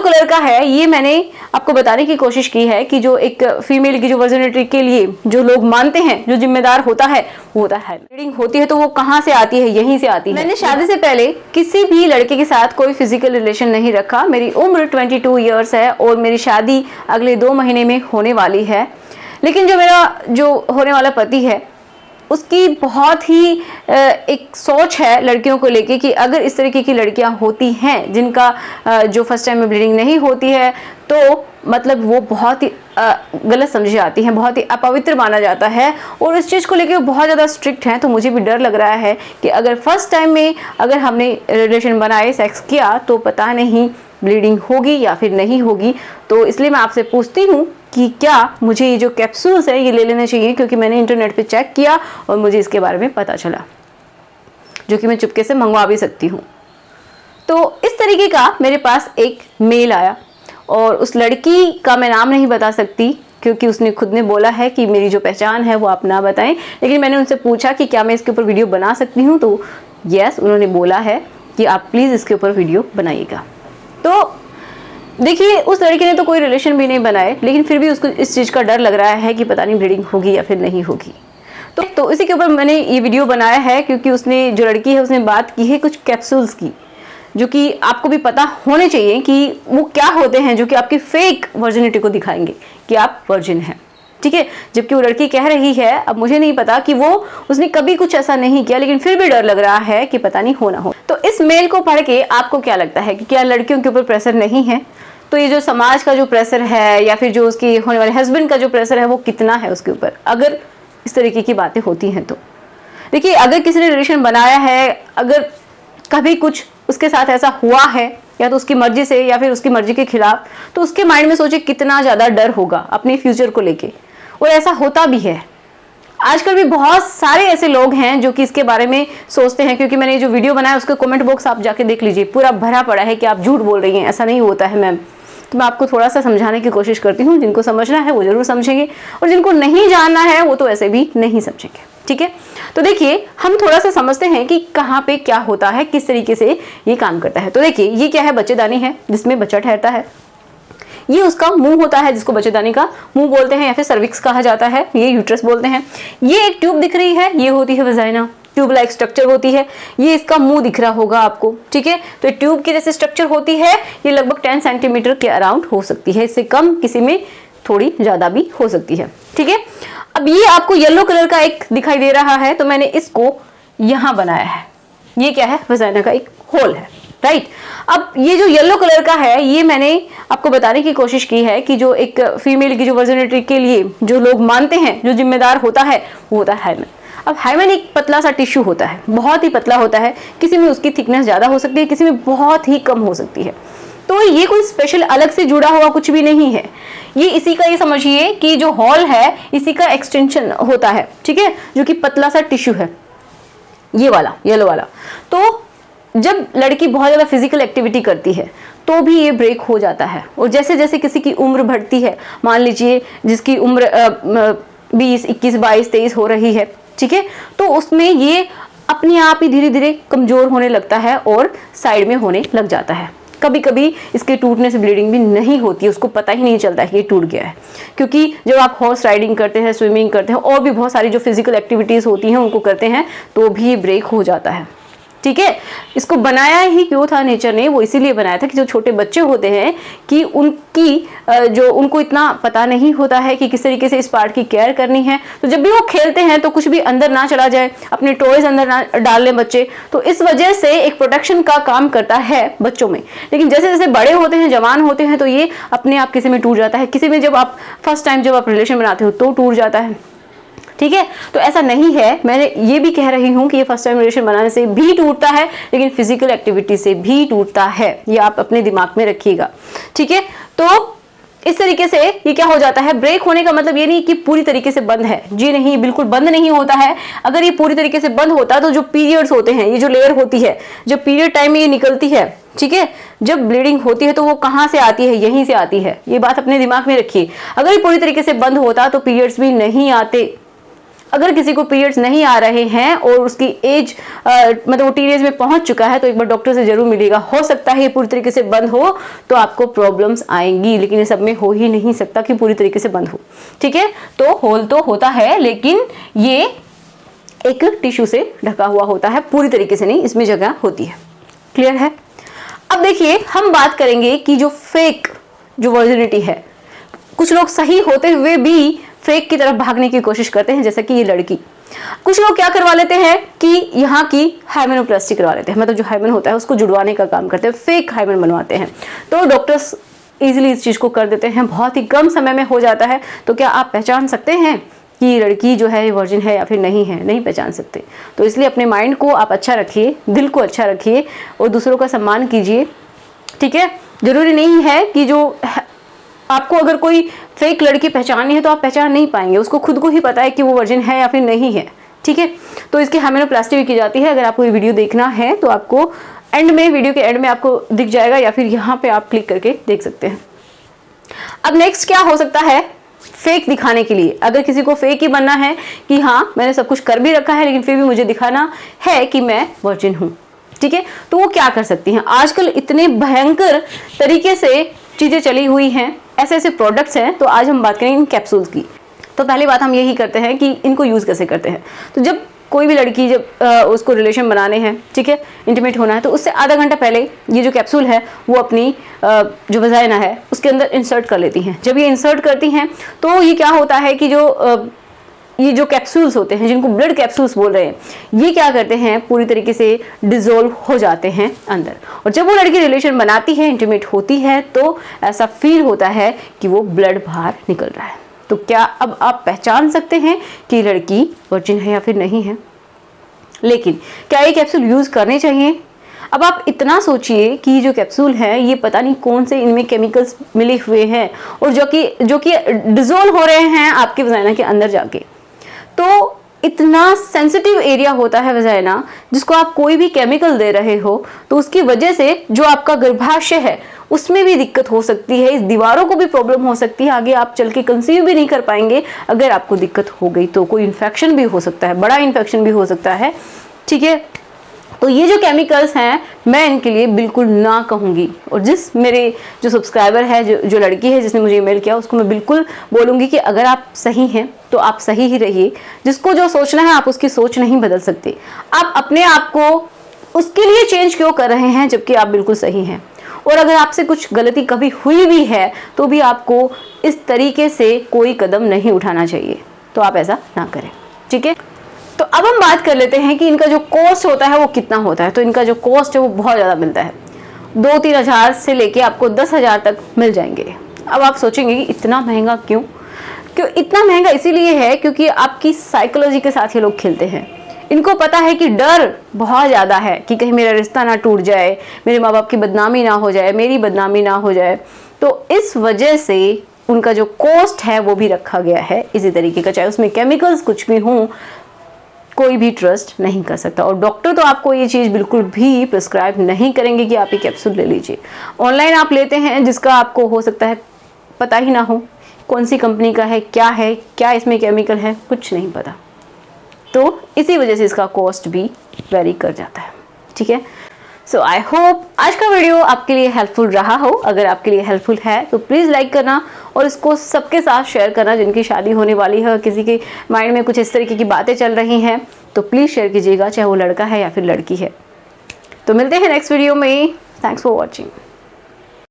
Colour का है, ये मैंने आपको बताने की कोशिश की है कि जो एक फीमेल की जो वर्जिनिटी के लिए जो लोग मानते हैं, जो जिम्मेदार होता है वो होता है। ब्लीडिंग होती है तो वो कहाँ से आती है? यहीं से आती है। मैंने शादी से पहले किसी भी लड़के के साथ कोई फिजिकल रिलेशन नहीं रखा। मेरी उम्र 22 ईयर्स है और मेरी शादी अगले 2 महीने में होने वाली है। लेकिन जो मेरा जो होने वाला पति है उसकी बहुत ही एक सोच है लड़कियों को लेके कि अगर इस तरीके की लड़कियां होती हैं जिनका जो फर्स्ट टाइम में ब्लीडिंग नहीं होती है तो मतलब वो बहुत ही गलत समझी जाती हैं, बहुत ही अपवित्र माना जाता है और इस चीज़ को लेके वो बहुत ज़्यादा स्ट्रिक्ट हैं। तो मुझे भी डर लग रहा है कि अगर फर्स्ट टाइम में अगर हमने रिलेशन बनाए, सेक्स किया तो पता नहीं ब्लीडिंग होगी या फिर नहीं होगी। तो इसलिए मैं आपसे पूछती हूँ कि क्या मुझे ये जो कैप्सूल्स है ये ले लेने चाहिए, क्योंकि मैंने इंटरनेट पे चेक किया और मुझे इसके बारे में पता चला, जो कि मैं चुपके से मंगवा भी सकती हूँ। तो इस तरीके का मेरे पास एक मेल आया और उस लड़की का मैं नाम नहीं बता सकती क्योंकि उसने खुद ने बोला है कि मेरी जो पहचान है वो आप ना बताएं। लेकिन मैंने उनसे पूछा कि क्या मैं इसके ऊपर वीडियो बना सकती हूँ, तो यस, उन्होंने बोला है कि आप प्लीज़ इसके ऊपर वीडियो बनाइएगा। तो देखिए, उस लड़की ने तो कोई रिलेशन भी नहीं बनाए, लेकिन फिर भी उसको इस चीज़ का डर लग रहा है कि पता नहीं ब्लीडिंग होगी या फिर नहीं होगी। तो इसी के ऊपर मैंने ये वीडियो बनाया है क्योंकि उसने, जो लड़की है, उसने बात की है कुछ कैप्सूल्स की, जो कि आपको भी पता होने चाहिए कि वो क्या होते हैं, जो कि आपकी फेक वर्जिनिटी को दिखाएंगे कि आप वर्जिन हैं। ठीक है, जबकि वो लड़की कह रही है, अब मुझे नहीं पता कि वो उसने कभी कुछ ऐसा नहीं किया, लेकिन फिर भी डर लग रहा है कि पता नहीं हो ना हो। तो इस मेल को पढ़ के आपको क्या लगता है कि क्या लड़कियों के ऊपर प्रेशर नहीं है? तो ये जो समाज का जो प्रेशर है या फिर जो उसकी होने वाले हस्बैंड का जो प्रेशर है वो कितना है उसके ऊपर, अगर इस तरीके की बातें होती हैं? तो देखिए, अगर किसी ने रिलेशन बनाया है, अगर कभी कुछ उसके साथ ऐसा हुआ है या तो उसकी मर्जी से या फिर उसकी मर्जी के खिलाफ, तो उसके माइंड में सोचिए कितना ज़्यादा डर होगा अपने फ्यूचर को लेके। और ऐसा होता भी है। आजकल भी बहुत सारे ऐसे लोग हैं जो कि इसके बारे में सोचते हैं, क्योंकि मैंने जो वीडियो बनाया उसके कमेंट बॉक्स आप जाके देख लीजिए, पूरा भरा पड़ा है कि आप झूठ बोल रही हैं, ऐसा नहीं होता है मैम। तो मैं आपको थोड़ा सा समझाने की कोशिश करती हूँ, जिनको समझना है वो जरूर समझेंगे और जिनको नहीं जानना है वो तो ऐसे भी नहीं समझेंगे। ठीक है, तो देखिए, हम थोड़ा सा समझते हैं कि कहाँ पे क्या होता है, किस तरीके से ये काम करता है। तो देखिए, ये क्या है? बच्चेदानी है जिसमें बच्चा ठहरता है। ये उसका मुंह होता है जिसको बच्चेदानी का मुंह बोलते हैं या फिर सर्विक्स कहा जाता है, ये यूट्रस बोलते हैं। ये एक ट्यूब दिख रही है, ये होती है वजाइना, ट्यूब लाइक स्ट्रक्चर होती है। ये इसका मुंह दिख रहा होगा आपको। ठीक है, तो ट्यूब की जैसे स्ट्रक्चर होती है, ये लगभग 10 सेंटीमीटर के अराउंड हो सकती है, इससे कम, किसी में थोड़ी ज्यादा भी हो सकती है। ठीक है, अब ये आपको येलो कलर का एक दिखाई दे रहा है, तो मैंने इसको यहां बनाया है। ये क्या है? वजाइना का एक होल है, राइट। अब ये जो येलो कलर का है, ये मैंने आपको बताने की कोशिश की है कि जो एक फीमेल की जो वर्जिनिटी के लिए जो लोग मानते हैं, जो जिम्मेदार होता है वो होता है हाइमेन। अब हाइमेन एक पतला सा टिश्यू होता है, बहुत ही पतला होता है। किसी में उसकी थिकनेस ज्यादा हो सकती है, किसी में बहुत ही कम हो सकती है। तो ये कोई स्पेशल अलग से जुड़ा हुआ कुछ भी नहीं है। ये इसी का, ये समझिए कि जो हॉल है इसी का एक्सटेंशन होता है। ठीक है, जो कि पतला सा टिश्यू है, ये वाला येलो वाला। तो जब लड़की बहुत ज्यादा फिजिकल एक्टिविटी करती है तो भी ये ब्रेक हो जाता है। और जैसे जैसे किसी की उम्र बढ़ती है, मान लीजिए जिसकी उम्र 20, 21, 22, 23 हो रही है, ठीक है, तो उसमें ये अपने आप ही धीरे धीरे कमजोर होने लगता है और साइड में होने लग जाता है। कभी कभी इसके टूटने से ब्लीडिंग भी नहीं होती है, उसको पता ही नहीं चलता है कि ये टूट गया है। क्योंकि जब आप हॉर्स राइडिंग करते हैं, स्विमिंग करते हैं और भी बहुत सारी जो फिजिकल एक्टिविटीज होती हैं उनको करते हैं तो भी ये ब्रेक हो जाता है। ठीक है, इसको बनाया ही क्यों था नेचर ने? वो इसीलिए बनाया था कि जो छोटे बच्चे होते हैं कि उनको इतना पता नहीं होता है कि किस तरीके से इस पार्ट की केयर करनी है। तो जब भी वो खेलते हैं तो कुछ भी अंदर ना चला जाए, अपने टॉयज अंदर ना डाल लें बच्चे, तो इस वजह से एक प्रोटेक्शन का काम करता है बच्चों में। लेकिन जैसे जैसे बड़े होते हैं, जवान होते हैं, तो ये अपने आप किसी में टूट जाता है। किसी में जब आप फर्स्ट टाइम जब आप रिलेशन बनाते हो तो टूट जाता है। ठीक है, तो ऐसा नहीं है। मैंने ये भी कह रही हूं कि ये फर्स्ट टाइम रिलेशन बनाने से भी टूटता है, लेकिन फिजिकल एक्टिविटी से भी टूटता है। ये आप अपने दिमाग में रखिएगा। ठीक है, तो इस तरीके से ये क्या हो जाता है? ब्रेक होने का मतलब ये नहीं कि पूरी तरीके से बंद है, जी नहीं, बिल्कुल बंद नहीं होता है। अगर ये पूरी तरीके से बंद होता तो जो पीरियड्स होते हैं, ये जो लेयर होती है, जब पीरियड टाइम में ये निकलती है, ठीक है, जब ब्लीडिंग होती है तो वो कहां से आती है? यहीं से आती है। ये बात अपने दिमाग में रखिए। अगर ये पूरी तरीके से बंद होता तो पीरियड्स भी नहीं आते। अगर किसी को पीरियड्स नहीं आ रहे हैं और उसकी एज मतलब वो टीनेज में पहुंच चुका है, तो एक बार डॉक्टर से जरूर मिलेगा। हो सकता है ये पूरी तरीके से बंद हो तो आपको प्रॉब्लम्स आएंगी, लेकिन ये सब में हो ही नहीं सकता कि पूरी तरीके से बंद हो। ठीक है, तो होल तो होता है, लेकिन ये एक टिश्यू से ढका हुआ होता है, पूरी तरीके से नहीं, इसमें जगह होती है। क्लियर है? अब देखिए, हम बात करेंगे कि जो फेक जो वर्जिनिटी है, कुछ लोग सही होते हुए भी फेक की तरफ भागने की कोशिश करते हैं, जैसे कि ये लड़की। कुछ लोग क्या करवा लेते हैं कि यहाँ की हाइमेनोप्लास्टी करवा लेते हैं, मतलब जो हाइमेन होता है उसको जुड़वाने का काम करते हैं, फेक हाइमेन बनवाते हैं। तो डॉक्टर्स इजीली इस चीज को कर देते हैं, बहुत ही कम समय में हो जाता है। तो क्या आप पहचान सकते हैं कि लड़की जो है वर्जिन है या फिर नहीं है? नहीं पहचान सकते। तो इसलिए अपने माइंड को आप अच्छा रखिए, दिल को अच्छा रखिए और दूसरों का सम्मान कीजिए। ठीक है, जरूरी नहीं है कि जो आपको अगर कोई फेक लड़की पहचाननी है तो आप पहचान नहीं पाएंगे, उसको खुद को ही पता है कि वो वर्जिन है या फिर नहीं है। ठीक है, तो इसकी हाइमेनोप्लास्टी भी की जाती है। अगर आपको ये वीडियो देखना है तो आपको एंड में, वीडियो के एंड में आपको दिख जाएगा, या फिर यहाँ पे आप क्लिक करके देख सकते हैं। अब नेक्स्ट क्या हो सकता है? फेक दिखाने के लिए, अगर किसी को फेक ही बनना है कि हाँ मैंने सब कुछ कर भी रखा है लेकिन फिर भी मुझे दिखाना है कि मैं वर्जिन हूँ, ठीक है, तो वो क्या कर सकती हैं? आजकल इतने भयंकर तरीके से चीजें चली हुई हैं, ऐसे ऐसे प्रोडक्ट्स हैं। तो आज हम बात करेंगे इन कैप्सूल्स की। तो पहली बात हम यही करते हैं कि इनको यूज कैसे करते हैं। तो जब कोई भी लड़की जब उसको रिलेशन बनाने हैं, ठीक है, इंटीमेट होना है, तो उससे आधा घंटा पहले ये जो कैप्सूल है वो अपनी जो वजाइना है उसके अंदर इंसर्ट कर लेती हैं। जब ये इंसर्ट करती हैं तो ये क्या होता है कि ये जो कैप्सूल्स होते हैं, जिनको ब्लड कैप्सूल्स बोल रहे हैं, ये क्या करते हैं, पूरी तरीके से डिसॉल्व हो जाते हैं अंदर। और जब वो लड़की रिलेशन बनाती है, इंटीमेट होती है, तो ऐसा फील होता है कि वो ब्लड बाहर निकल रहा है। तो क्या अब आप पहचान सकते हैं कि लड़की वर्जिन है या फिर नहीं है? लेकिन क्या ये कैप्सूल यूज करने चाहिए? अब आप इतना सोचिए कि जो कैप्सूल है ये पता नहीं कौन से इनमें केमिकल्स मिले हुए हैं और जो कि डिसॉल्व हो रहे हैं आपके वजाइना के अंदर जाके। तो इतना सेंसिटिव एरिया होता है वजाइना, जिसको आप कोई भी केमिकल दे रहे हो तो उसकी वजह से जो आपका गर्भाशय है उसमें भी दिक्कत हो सकती है, इस दीवारों को भी प्रॉब्लम हो सकती है, आगे आप चल के कंसीव भी नहीं कर पाएंगे अगर आपको दिक्कत हो गई तो। कोई इन्फेक्शन भी हो सकता है, बड़ा इन्फेक्शन भी हो सकता है। ठीक है, तो ये जो केमिकल्स हैं मैं इनके लिए बिल्कुल ना कहूँगी। और जिस मेरे जो सब्सक्राइबर है, जो लड़की है जिसने मुझे ईमेल किया, उसको मैं बिल्कुल बोलूँगी कि अगर आप सही हैं तो आप सही ही रहिए। जिसको जो सोचना है आप उसकी सोच नहीं बदल सकते। आप अपने आप को उसके लिए चेंज क्यों कर रहे हैं जबकि आप बिल्कुल सही हैं? और अगर आपसे कुछ गलती कभी हुई भी है तो भी आपको इस तरीके से कोई कदम नहीं उठाना चाहिए। तो आप ऐसा ना करें। ठीक है, तो अब हम बात कर लेते हैं कि इनका जो कॉस्ट होता है वो कितना होता है। तो इनका जो कॉस्ट है वो बहुत ज़्यादा मिलता है, 2-3 हज़ार से लेके आपको 10 हज़ार तक मिल जाएंगे। अब आप सोचेंगे कि इतना महंगा क्यों? इतना महंगा इसीलिए है क्योंकि आपकी साइकोलॉजी के साथ ये लोग खेलते हैं। इनको पता है कि डर बहुत ज़्यादा है कि कहीं मेरा रिश्ता ना टूट जाए, मेरे माँ बाप की बदनामी ना हो जाए, मेरी बदनामी ना हो जाए। तो इस वजह से उनका जो कॉस्ट है वो भी रखा गया है इसी तरीके का, चाहे उसमें केमिकल्स कुछ भी हों, कोई भी ट्रस्ट नहीं कर सकता। और डॉक्टर तो आपको ये चीज़ बिल्कुल भी प्रिस्क्राइब नहीं करेंगे कि आप ये कैप्सूल ले लीजिए। ऑनलाइन आप लेते हैं जिसका आपको हो सकता है पता ही ना हो कौन सी कंपनी का है, क्या इसमें केमिकल है, कुछ नहीं पता। तो इसी वजह से इसका कॉस्ट भी वेरी कर जाता है। ठीक है, सो आई होप आज का वीडियो आपके लिए हेल्पफुल रहा हो। अगर आपके लिए हेल्पफुल है तो प्लीज़ लाइक करना और इसको सबके साथ शेयर करना जिनकी शादी होने वाली है और किसी के माइंड में कुछ इस तरीके की बातें चल रही हैं, तो प्लीज़ शेयर कीजिएगा, चाहे वो लड़का है या फिर लड़की है। तो मिलते हैं नेक्स्ट वीडियो में। Thanks for watching.